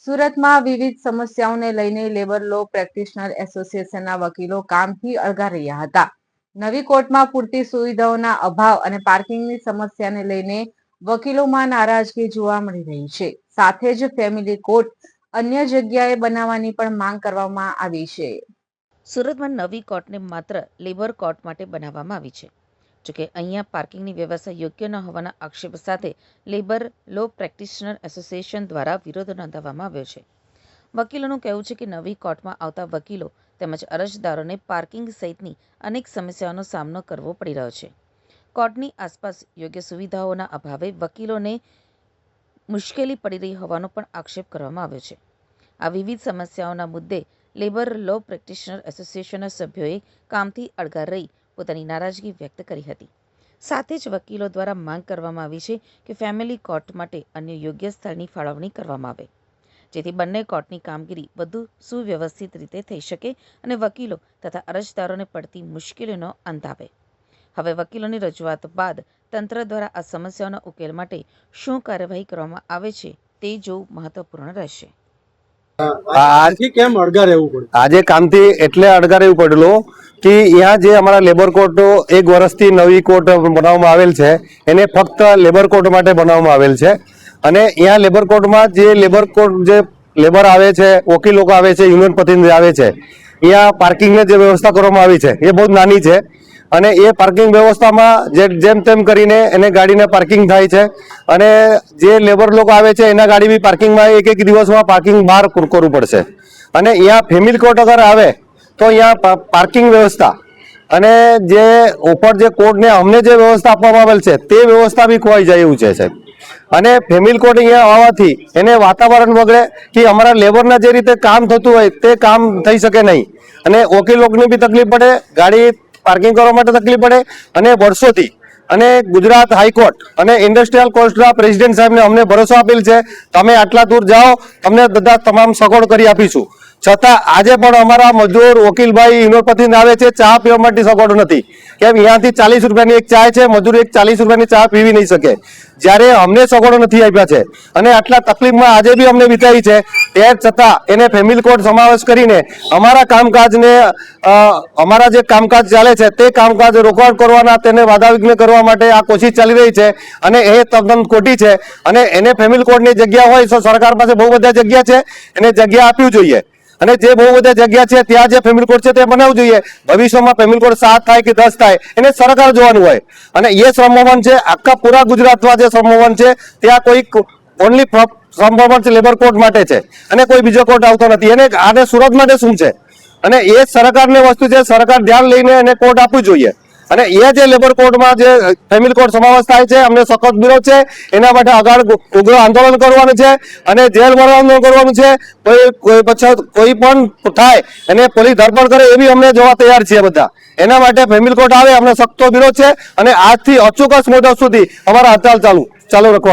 સુરતમાં વિવિધ સમસ્યાઓને લઈને લેબર લો પ્રેક્ટિશનર એસોસિએશનના વકીલો કામથી અળગા રહ્યા હતા. નવી કોર્ટમાં પૂરતી સુવિધાઓના અભાવ અને પાર્કિંગની સમસ્યાને લઈને વકીલોમાં નારાજગી જોવા મળી રહી છે. સાથે જ ફેમિલી કોર્ટ અન્ય જગ્યાએ બનાવવાની પણ માંગ કરવામાં આવી છે. સુરતમાં નવી કોર્ટને માત્ર લેબર કોર્ટ માટે બનાવવામાં આવી છે. જોકે અહીંયા પાર્કિંગની વ્યવસ્થા યોગ્ય ન હોવાના આક્ષેપ સાથે લેબર લો પ્રેક્ટિશનર એસોસિએશન દ્વારા વિરોધ નોંધાવવામાં આવ્યો છે. વકીલોનું કહેવું છે કે નવી કોર્ટમાં આવતા વકીલો તેમજ અરજદારોને પાર્કિંગ સહિતની અનેક સમસ્યાઓનો સામનો કરવો પડી રહ્યો છે. કોર્ટની આસપાસ યોગ્ય સુવિધાઓના અભાવે વકીલોને મુશ્કેલી પડી રહી હોવાનો પણ આક્ષેપ કરવામાં આવ્યો છે. આ વિવિધ સમસ્યાઓના મુદ્દે લેબર લો પ્રેક્ટિશનર એસોસિએશનના સભ્યોએ કામથી અળગા રહી પોતાની નારાજગી વ્યક્ત કરી હતી. સાથે જ વકીલો દ્વારા માંગ કરવામાં આવી છે કે ફેમિલી કોર્ટ માટે અન્ય યોગ્ય સ્થળની ફાળવણી કરવામાં આવે, જેથી બંને કોર્ટની કામગીરી વધુ સુવ્યવસ્થિત રીતે થઈ શકે અને વકીલો તથા અરજદારોને પડતી મુશ્કેલીઓનો અંત આવે. હવે વકીલોની રજૂઆત બાદ તંત્ર દ્વારા આ સમસ્યાઓના ઉકેલ માટે શું કાર્યવાહી કરવામાં આવે છે તે જોવું મહત્વપૂર્ણ રહેશે. આજે કામથી એટલે અડગા રહેવું પડેલું કે यहाँ જે અમારા લેબર કોર્ટ 1 વર્ષથી નવી કોર્ટ બનાવવામાં આવેલ છે એને ફક્ત લેબર કોર્ટ માટે બનાવવામાં આવેલ છે અને यहाँ લેબર કોર્ટમાં જે લેબર આવે છે, વકીલ લોકો આવે છે, યુનિયન પ્રતિનિધિ આવે છે, यहाँ પાર્કિંગની જે વ્યવસ્થા કરવામાં આવી છે એ બહુ નાની છે અને એ પાર્કિંગ વ્યવસ્થામાં જેમ તેમ કરીને એને ગાડીને પાર્કિંગ થાય છે અને જે લેબર લોકો આવે છે એના ગાડી બી પાર્કિંગમાં એક દિવસમાં પાર્કિંગ બહાર કરવું પડશે અને यहाँ ફેમિલી કોર્ટ અગર આવે તો यहाँ પાર્કિંગ વ્યવસ્થા અને જે ઉપર જે કોર્ટને અમને જે વ્યવસ્થા આપવામાં આવેલ છે તે વ્યવસ્થા બી ખોવાઈ જાય એવું છે સાહેબ. અને ફેમિલી કોર્ટ અહીંયા આવવાથી એને વાતાવરણ બગડે કે અમારા લેબરના જે રીતે કામ થતું હોય તે કામ થઈ શકે નહીં અને વકીલ લોકોને બી તકલીફ પડે, ગાડી પાર્કિંગ કરવા માટે તકલીફ પડે અને વર્ષોથી અને ગુજરાત હાઈકોર્ટ અને ઇન્ડસ્ટ્રીયલ કોર્ટના પ્રેસિડેન્ટ સાહેબને અમને ભરોસો આપેલ છે તમે આટલા દૂર જાઓ તમને બધા તમામ સગવડ કરી આપીશું. છતાં આજે પણ અમારા મજૂર વકીલભાઈ યુનિવર્સિટી આવે છે, ચા પીવા માટે સગવડ નથી. કેમ અહીંયાથી 40 રૂપિયાની એક ચા છે, મજૂર એક 40 રૂપિયાની ચા પીવી નહીં શકે. જ્યારે અમને સગવડો નથી આપ્યા છે અને આટલા તકલીફમાં આજે બી અમને વિતાવી છે તેમ છતાં એને ફેમિલી કોર્ટ સમાવેશ કરીને અમારા કામકાજને અમારા જે કામકાજ ચાલે છે તે કામકાજ રોકવાડ કરવાના તેને બાધાવિઘ્ન કરવા માટે આ કોશિશ ચાલી રહી છે અને એ તદ્દન ખોટી છે અને એને ફેમિલી કોર્ટની જગ્યા હોય તો સરકાર પાસે બહુ બધા જગ્યા છે, એને જગ્યા આપવી જોઈએ અને જે બહુ બધા જગ્યા છે ત્યાં જે ફેમિલી કોર્ટ છે તે બનાવવું જોઈએ. ભવિષ્યમાં ફેમિલી કોર્ટ 7 થાય કે 10 થાય એને સરકાર જોવાનું હોય અને એ શ્રમભવન છે આખા પૂરા ગુજરાતમાં જે શ્રમભવન છે ત્યાં કોઈ ઓનલી શ્રમભવન છે લેબર કોર્ટ માટે છે અને કોઈ બીજો કોર્ટ આવતો નથી. એને આને સુરત માટે શું છે અને એ સરકારની વસ્તુ છે, સરકાર ધ્યાન લઈને એને કોર્ટ આપવું જોઈએ અને એ જે લેબર કોર્ટમાં જે ફેમિલી કોર્ટ સમાવેશ થાય છે અમને સખત વિરોધ છે. એના માટે આગળ ઉગ્ર આંદોલન કરવાનું છે અને જેલ આંદોલન કરવાનું છે. કોઈ પણ થાય એને પોલીસ ધરપકડ કરે એ બી અમને જોવા તૈયાર છીએ બધા. એના માટે ફેમિલી કોર્ટ આવે અમને સખ્ત વિરોધ છે અને આજથી અચૂક મોડસ સુધી અમારા હડતાલ ચાલુ રાખવાનું.